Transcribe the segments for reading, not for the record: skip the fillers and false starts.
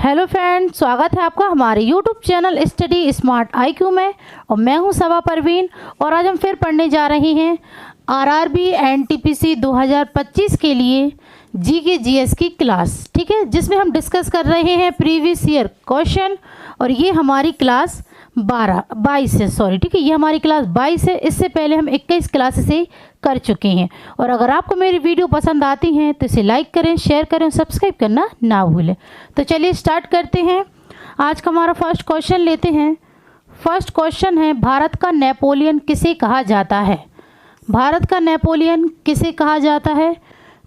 Hello friends, स्वागत है आपका हमारे YouTube channel study smart IQ में। और मैं हूं सबा परवीन और आज हम फिर पढ़ने जा रहे हैं RRB NTPC 2025 के लिए GK GS की क्लास, ठीक है, जिसमें हम डिस्कस कर रहे हैं प्रीवियस ईयर क्वेश्चन। और ये हमारी क्लास 22 है, सॉरी, ठीक है, ये हमारी क्लास 22 है। इससे पहले हम 21 क्लास से कर चुके हैं। और अगर आपको मेरी वीडियो पसंद आती हैं तो इसे लाइक करें, शेयर करें, सब्सक्राइब करना ना भूलें। तो चलिए स्टार्ट करते हैं। आज का हमारा फर्स्ट क्वेश्चन लेते हैं। फर्स्ट क्वेश्चन है, भारत का नेपोलियन किसे कहा जाता है? भारत का नेपोलियन किसे कहा जाता है?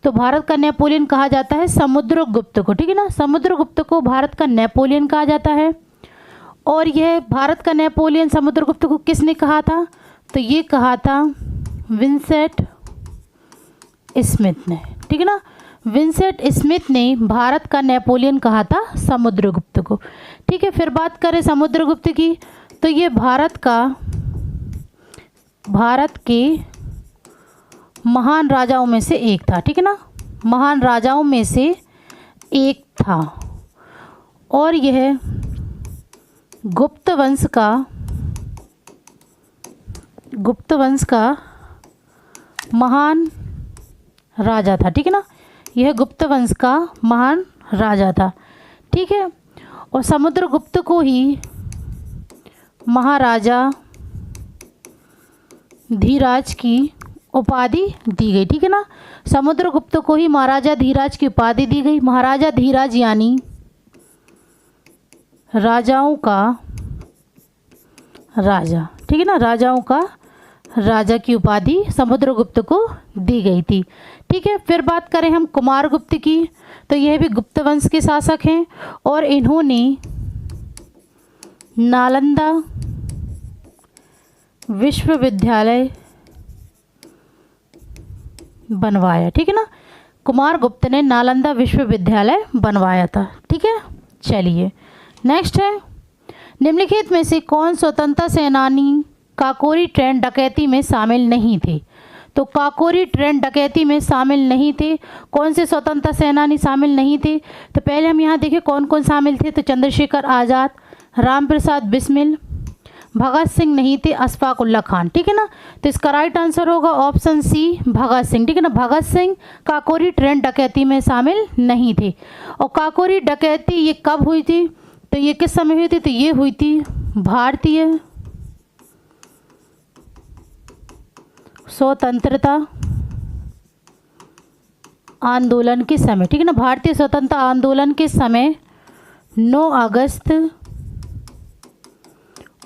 तो भारत का नेपोलियन कहा जाता है समुद्रगुप्त को, ठीक है ना। समुद्रगुप्त को भारत का नेपोलियन कहा जाता है। और यह भारत का नेपोलियन समुद्रगुप्त को किसने कहा था? तो ये कहा था विंसेंट स्मिथ ने, ठीक है ना। विंसेंट स्मिथ ने भारत का नेपोलियन कहा था समुद्रगुप्त को, ठीक है। फिर बात करें समुद्रगुप्त की, तो ये भारत के महान राजाओं में से एक था, ठीक है ना। महान राजाओं में से एक था और यह गुप्त वंश का महान राजा था, ठीक है ना। यह गुप्त वंश का महान राजा था, ठीक है। और समुद्रगुप्त को ही महाराजा धीराज की उपाधि दी गई, ठीक है ना। समुद्रगुप्त को ही महाराजा धीराज की उपाधि दी गई। महाराजा धीराज यानी राजाओं का राजा, ठीक है ना। राजाओं का राजा की उपाधि समुद्रगुप्त को दी गई थी, ठीक है। फिर बात करें हम कुमारगुप्त की, तो यह भी गुप्त वंश के शासक हैं और इन्होंने नालंदा विश्वविद्यालय बनवाया, ठीक है ना। कुमारगुप्त ने नालंदा विश्वविद्यालय बनवाया था, ठीक है। चलिए नेक्स्ट है, निम्नलिखित में से कौन स्वतंत्रता सेनानी काकोरी ट्रेन डकैती में शामिल नहीं थे? तो काकोरी ट्रेन डकैती में शामिल नहीं थे। कौन से स्वतंत्रता सेनानी शामिल नहीं थे? तो पहले हम यहाँ देखें कौन कौन शामिल थे। तो चंद्रशेखर आज़ाद, रामप्रसाद बिस्मिल, भगत सिंह नहीं थे, अशफाक उल्ला खान, ठीक है ना। तो इसका राइट आंसर होगा ऑप्शन सी, भगत सिंह, ठीक है ना। भगत सिंह काकोरी ट्रेन डकैती में शामिल नहीं थे। और काकोरी डकैती ये कब हुई थी? तो ये किस समय हुई थी? तो ये हुई थी भारतीय स्वतंत्रता आंदोलन के समय, ठीक है ना। भारतीय स्वतंत्रता आंदोलन के समय 9 अगस्त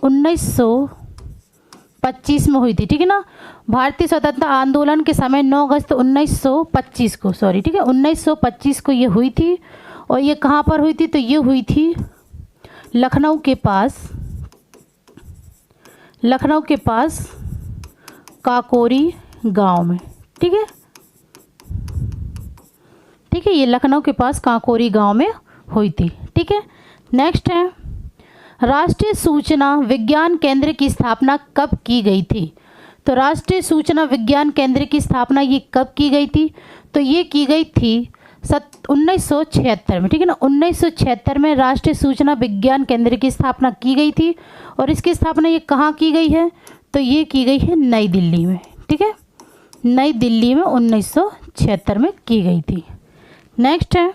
1925 में हुई थी, ठीक है ना। भारतीय स्वतंत्रता आंदोलन के समय 9 अगस्त 1925 को, सॉरी, ठीक है, 1925 को ये हुई थी। और ये कहाँ पर हुई थी? तो ये हुई थी लखनऊ के पास काकोरी गांव में, ठीक है, ठीक है। ये लखनऊ के पास काकोरी गांव में हुई थी, ठीक है। नेक्स्ट है, राष्ट्रीय सूचना विज्ञान केंद्र की स्थापना कब की गई थी? तो राष्ट्रीय सूचना विज्ञान केंद्र की स्थापना ये कब की गई थी? तो ये की गई थी 1976 में, ठीक है ना। 1976 में राष्ट्रीय सूचना विज्ञान केंद्र की स्थापना की गई थी। और इसकी स्थापना ये कहाँ की गई है? तो ये की गई है नई दिल्ली में, ठीक है, नई दिल्ली में 1976 में की गई थी। नेक्स्ट है,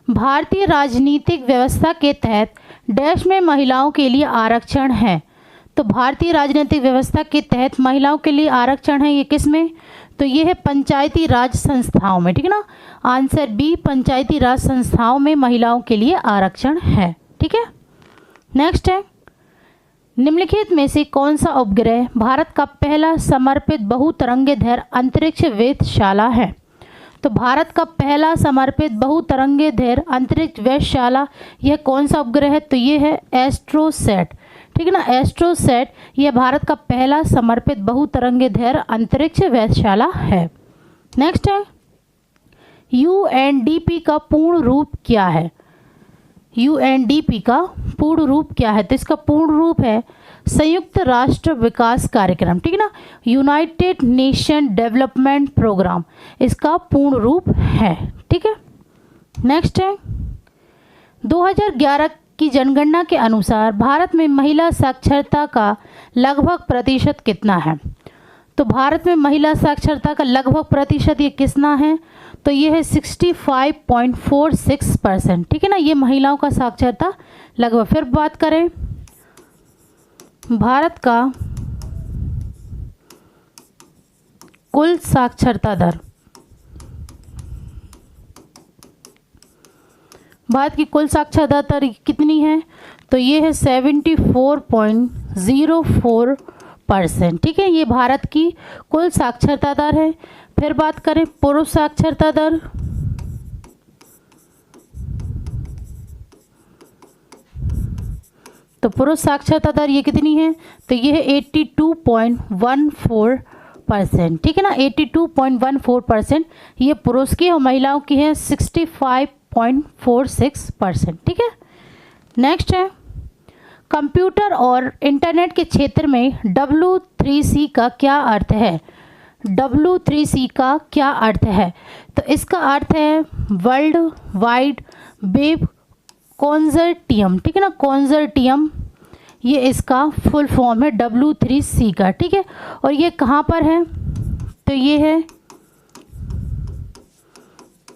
भारतीय राजनीतिक व्यवस्था के तहत डैश में महिलाओं के लिए आरक्षण है। तो भारतीय राजनीतिक व्यवस्था के तहत महिलाओं के लिए आरक्षण है, ये किस में? तो ये है पंचायती राज संस्थाओं में, ठीक है ना। आंसर बी, पंचायती राज संस्थाओं में महिलाओं के लिए आरक्षण है, ठीक है। नेक्स्ट है, निम्नलिखित में से कौन सा उपग्रह भारत का पहला समर्पित बहुतरंगीधर अंतरिक्ष वेधशाला है? तो भारत का पहला समर्पित बहुतरंगीधर अंतरिक्ष वेधशाला यह कौन सा उपग्रह है? तो ये है एस्ट्रोसैट, ठीक है ना। एस्ट्रोसैट यह भारत का पहला समर्पित बहुतरंगीधर अंतरिक्ष वेधशाला है। नेक्स्ट है, UNDP का पूर्ण रूप क्या है? UNDP का पूर्ण रूप क्या है? तो इसका पूर्ण रूप है संयुक्त राष्ट्र विकास कार्यक्रम, ठीक है ना, यूनाइटेड नेशन डेवलपमेंट प्रोग्राम इसका पूर्ण रूप है, ठीक है। नेक्स्ट है, 2011 की जनगणना के अनुसार भारत में महिला साक्षरता का लगभग प्रतिशत कितना है? तो भारत में महिला साक्षरता का लगभग प्रतिशत ये कितना है? तो ये है 65.46%। ठीक है ना, ये महिलाओं का साक्षरता लगभग। फिर बात करें भारत का कुल साक्षरता दर, भारत की कुल साक्षरता दर कितनी है? तो ये है 74.04%। ठीक है, ये भारत की कुल साक्षरता दर है। फिर बात करें पुरुष साक्षरता दर, तो पुरुष साक्षरता दर ये कितनी है? तो ये है 82.14%। ठीक है ना, 82.14% ये पुरुष की और महिलाओं की है 65.46%। ठीक है। नेक्स्ट है कंप्यूटर और इंटरनेट के क्षेत्र में W3C का क्या अर्थ है? W3C का क्या अर्थ है? तो इसका अर्थ है वर्ल्ड वाइड वेब कॉन्जर्टियम। ठीक है ना, कॉन्जर्टियम ये इसका फुल फॉर्म है W3C का। ठीक है, और ये कहाँ पर है? तो ये है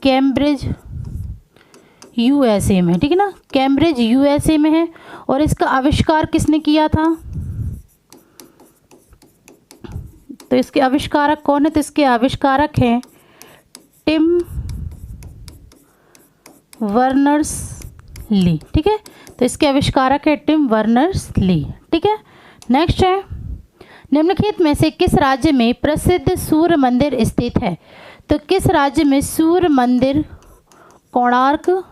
कैम्ब्रिज USA में। ठीक है ना, कैम्ब्रिज USA में है। और इसका आविष्कार किसने किया था? तो इसके आविष्कारक कौन है? तो इसके आविष्कारक हैं टिम वर्नर्स ली। ठीक है, तो इसके आविष्कारक है टिम वर्नर्स ली। ठीक है। नेक्स्ट है निम्नलिखित में से किस राज्य में प्रसिद्ध सूर्य मंदिर स्थित है? तो किस राज्य में सूर्य मंदिर, कोणार्क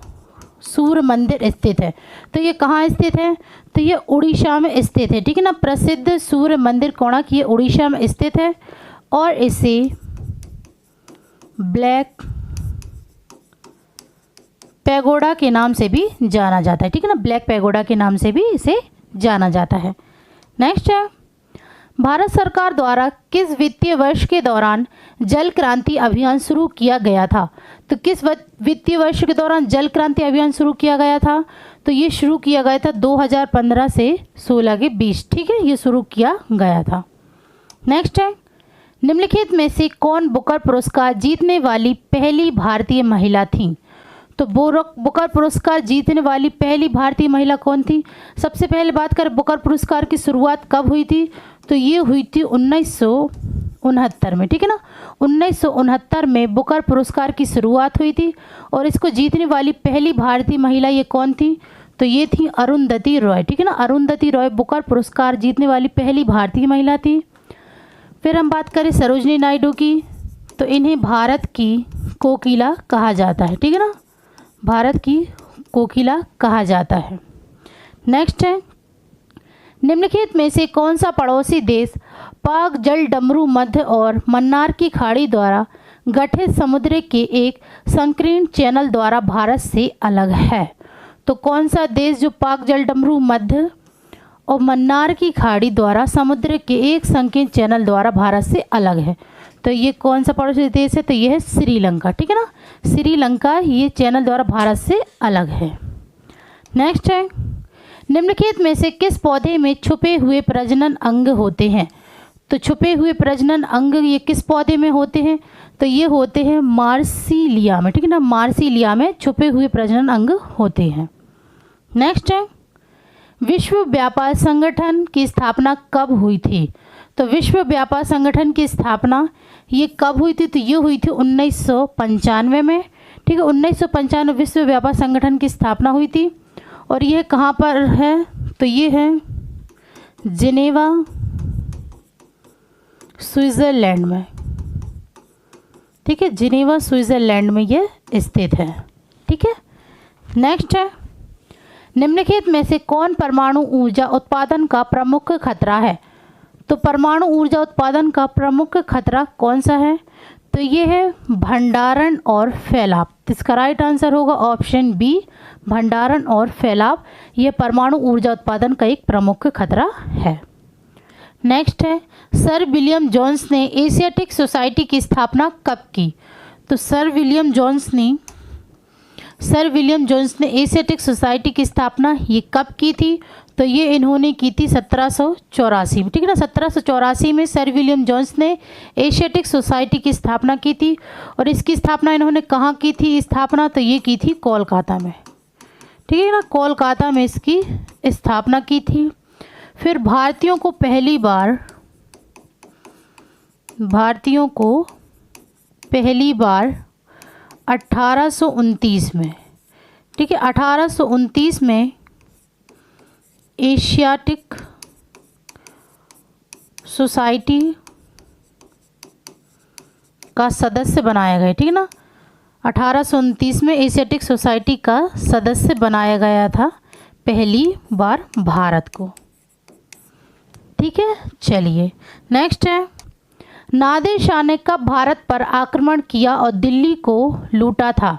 सूर्य मंदिर स्थित है? तो ये कहाँ स्थित है? तो ये उड़ीसा में स्थित है। ठीक है ना, प्रसिद्ध सूर्य मंदिर कोणार्क ये उड़ीसा में स्थित है और इसे ब्लैक पैगोडा के नाम से भी जाना जाता है। ठीक है ना, ब्लैक पैगोडा के नाम से भी इसे जाना जाता है। नेक्स्ट है भारत सरकार द्वारा किस वित्तीय वर्ष के दौरान जल क्रांति अभियान शुरू किया गया था? तो किस वित्तीय वर्ष के दौरान जल क्रांति अभियान शुरू किया गया था? तो ये शुरू किया गया था 2015 से 16 के बीच। ठीक है, ये शुरू किया गया था। नेक्स्ट है निम्नलिखित में से कौन बुकर पुरस्कार जीतने वाली पहली भारतीय महिला थी? तो बुकर पुरस्कार जीतने वाली पहली भारतीय महिला कौन थी? सबसे पहले बात करें बुकर पुरस्कार की शुरुआत कब हुई थी? तो ये हुई थी 1969 में। ठीक है ना, 1969 में बुकर पुरस्कार की शुरुआत हुई थी और इसको जीतने वाली पहली भारतीय महिला ये कौन थी? तो ये थी अरुंधति रॉय। ठीक है ना, अरुंधति रॉय बुकर पुरस्कार जीतने वाली पहली भारतीय महिला थी। फिर हम बात करें सरोजनी नायडू की, तो इन्हें भारत की कोकिला कहा जाता है। ठीक है ना, भारत की कोकिला कहा जाता है। नेक्स्ट है निम्नलिखित में से कौन सा पड़ोसी देश पाक जल डमरू मध्य और मन्नार की खाड़ी द्वारा गठित समुद्र के एक संकीर्ण चैनल द्वारा भारत से अलग है? तो कौन सा देश जो पाक जल डमरू मध्य और मन्नार की खाड़ी द्वारा समुद्र के एक संकीर्ण चैनल द्वारा भारत से अलग है? तो ये कौन सा पड़ोसी देश है? तो ये है श्रीलंका। ठीक है ना, श्रीलंका ये चैनल द्वारा भारत से अलग है। नेक्स्ट है निम्नलिखित में से किस पौधे में छुपे हुए प्रजनन अंग होते हैं? तो छुपे हुए प्रजनन अंग ये किस पौधे में होते हैं? तो ये होते हैं मार्सिलिया में। ठीक है ना, मार्सिलिया में छुपे हुए प्रजनन अंग होते हैं। नेक्स्ट है विश्व व्यापार संगठन की स्थापना कब हुई थी? तो विश्व व्यापार संगठन की स्थापना ये कब हुई थी? तो ये हुई थी 1995 में। ठीक है, 1995 विश्व व्यापार संगठन की स्थापना हुई थी और यह कहाँ पर है? तो ये है जिनेवा स्विट्ज़रलैंड में। ठीक है, जिनेवा स्विट्ज़रलैंड में ये स्थित है। ठीक है। नेक्स्ट है निम्नलिखित में से कौन परमाणु ऊर्जा उत्पादन का प्रमुख खतरा है? तो परमाणु ऊर्जा उत्पादन का प्रमुख खतरा कौन सा है? तो ये है भंडारण और फैलाव। इसका राइट आंसर होगा ऑप्शन बी, भंडारण और फैलाव। ये परमाणु ऊर्जा उत्पादन का एक प्रमुख खतरा है। नेक्स्ट है सर विलियम जोन्स ने एशियाटिक सोसाइटी की स्थापना कब की? तो सर विलियम जोन्स ने सर विलियम जोन्स ने एशियाटिक सोसाइटी की स्थापना ये कब की थी? तो ये इन्होंने की थी 1784 में, ठीक है ना। 1784 में सर विलियम जोन्स ने एशियाटिक सोसाइटी की स्थापना की थी। और इसकी स्थापना इन्होंने कहाँ की थी स्थापना? तो ये की थी कोलकाता में, ठीक है ना, कोलकाता में इसकी स्थापना की थी। फिर भारतीयों को पहली बार 1829 में, ठीक है, 1829 में एशियाटिक सोसाइटी का सदस्य बनाया गया, ठीक है ना। 1829 में एशियाटिक सोसाइटी का सदस्य बनाया गया था पहली बार भारत को, ठीक है। चलिए नेक्स्ट है, नादिर शाह ने कब भारत पर आक्रमण किया और दिल्ली को लूटा था?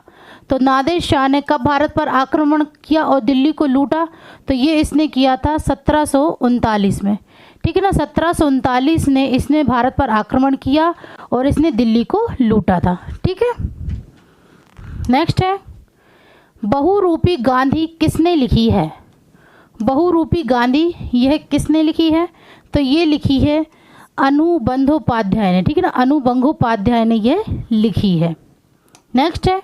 तो नादिर शाह ने कब भारत पर आक्रमण किया और दिल्ली को लूटा? तो ये इसने किया था 1739 में, ठीक है ना। 1739 ने इसने भारत पर आक्रमण किया और इसने दिल्ली को लूटा था, ठीक है। नेक्स्ट है, बहुरूपी गांधी किसने लिखी है? बहुरूपी गांधी यह किसने लिखी है? तो ये लिखी है अनुबंधोपाध्याय ने, ठीक है ना, अनुबंधोपाध्याय ने यह लिखी है। नेक्स्ट है,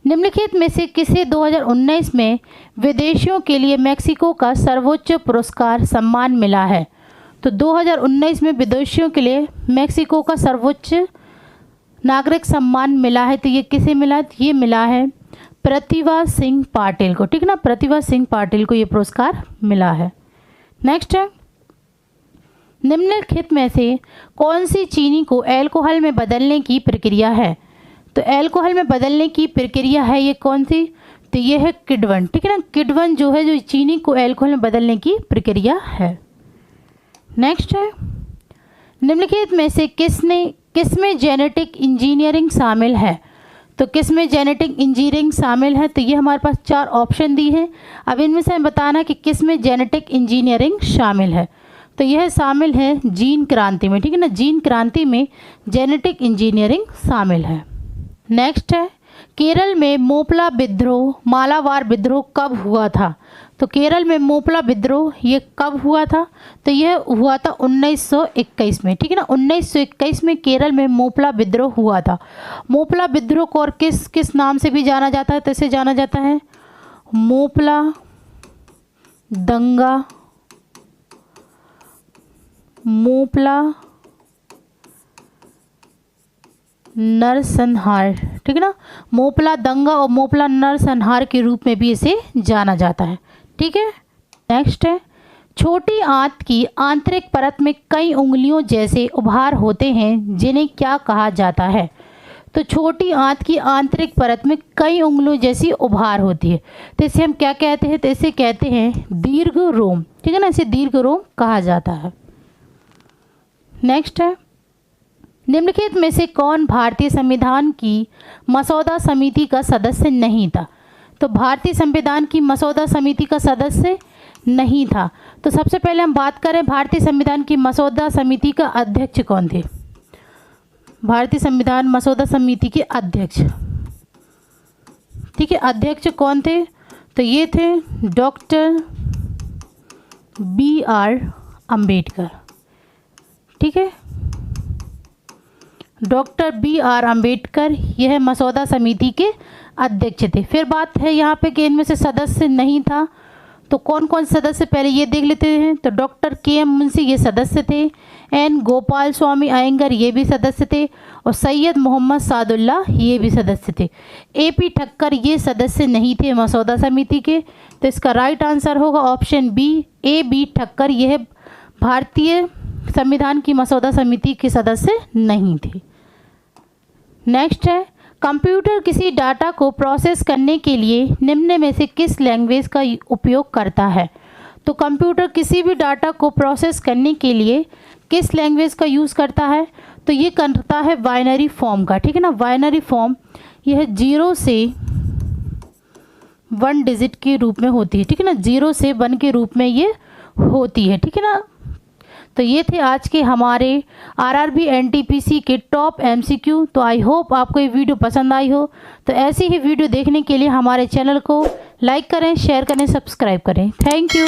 निम्नलिखित में से किसे 2019 में विदेशियों के लिए मेक्सिको का सर्वोच्च पुरस्कार सम्मान मिला है? तो 2019 में विदेशियों के लिए मेक्सिको का सर्वोच्च नागरिक सम्मान मिला है। तो ये किसे मिला? तो ये मिला है प्रतिभा सिंह पाटिल को, ठीक है ना, प्रतिभा सिंह पाटिल को ये पुरस्कार मिला है। नेक्स्ट है, निम्नलिखित में से कौन सी चीनी को अल्कोहल में बदलने की प्रक्रिया है? तो अल्कोहल में बदलने की प्रक्रिया है ये कौन सी? तो ये है किण्वन, ठीक है ना। किण्वन जो है, जो चीनी को अल्कोहल में बदलने की प्रक्रिया है। नेक्स्ट है, निम्नलिखित में से किसमें जेनेटिक इंजीनियरिंग शामिल है? तो किसमें जेनेटिक इंजीनियरिंग शामिल है? तो ये हमारे पास 4 ऑप्शन दी है। अब इनमें से हमें बताना कि किसमें जेनेटिक इंजीनियरिंग शामिल है। तो यह शामिल है जीन क्रांति में, ठीक है ना, जीन क्रांति में जेनेटिक इंजीनियरिंग शामिल है। नेक्स्ट है, केरल में मोपला विद्रोह, मालाबार विद्रोह कब हुआ था? तो केरल में मोपला विद्रोह ये कब हुआ था? तो यह हुआ था 1921 में, ठीक है ना। 1921 में केरल में मोपला विद्रोह हुआ था। मोपला विद्रोह को और किस नाम से भी जाना जाता है? तो इसे जाना जाता है मोपला दंगा, मोपला नरसंहार, ठीक है ना, मोपला दंगा और मोपला नरसंहार के रूप में भी इसे जाना जाता है, ठीक है। नेक्स्ट है, छोटी आंत की आंतरिक परत में कई उंगलियों जैसे उभार होते हैं जिन्हें क्या कहा जाता है? तो छोटी आंत की आंतरिक परत में कई उंगलियों जैसी उभार होती है, तो इसे हम क्या कहते हैं? तो इसे कहते हैं दीर्घ रोम, ठीक है ना, इसे दीर्घ रोम कहा जाता है। नेक्स्ट है, निम्नलिखित में से कौन भारतीय संविधान की मसौदा समिति का सदस्य नहीं था? तो भारतीय संविधान की मसौदा समिति का सदस्य नहीं था। तो सबसे पहले हम बात करें भारतीय संविधान की मसौदा समिति का अध्यक्ष कौन थे? भारतीय संविधान मसौदा समिति के अध्यक्ष, ठीक है, अध्यक्ष कौन थे? तो ये थे डॉक्टर BR अम्बेडकर, ठीक है, डॉक्टर BR अम्बेडकर यह मसौदा समिति के अध्यक्ष थे। फिर बात है यहाँ पे कि इनमें से सदस्य नहीं था, तो कौन कौन सदस्य पहले ये देख लेते हैं। तो डॉक्टर KM मुंशी ये सदस्य थे, N गोपाल स्वामी अयंगर ये भी सदस्य थे, और सैयद मोहम्मद सादुल्ला ये भी सदस्य थे। AP ठक्कर ये सदस्य नहीं थे मसौदा समिति के। तो इसका राइट आंसर होगा ऑप्शन B, AB ठक्कर यह भारतीय संविधान की मसौदा समिति के सदस्य नहीं थे। नेक्स्ट है, कंप्यूटर किसी डाटा को प्रोसेस करने के लिए निम्न में से किस लैंग्वेज का उपयोग करता है? तो कंप्यूटर किसी भी डाटा को प्रोसेस करने के लिए किस लैंग्वेज का यूज़ करता है? तो ये करता है बाइनरी फॉर्म का, ठीक है ना। बाइनरी फॉर्म यह 0 से 1 डिजिट के रूप में होती है, ठीक है ना, 0 से 1 के रूप में ये होती है, ठीक है ना। तो ये थे आज के हमारे आरआरबी एनटीपीसी के टॉप एमसीक्यू। तो आई होप आपको ये वीडियो पसंद आई हो। तो ऐसी ही वीडियो देखने के लिए हमारे चैनल को लाइक करें, शेयर करें, सब्सक्राइब करें। Thank you.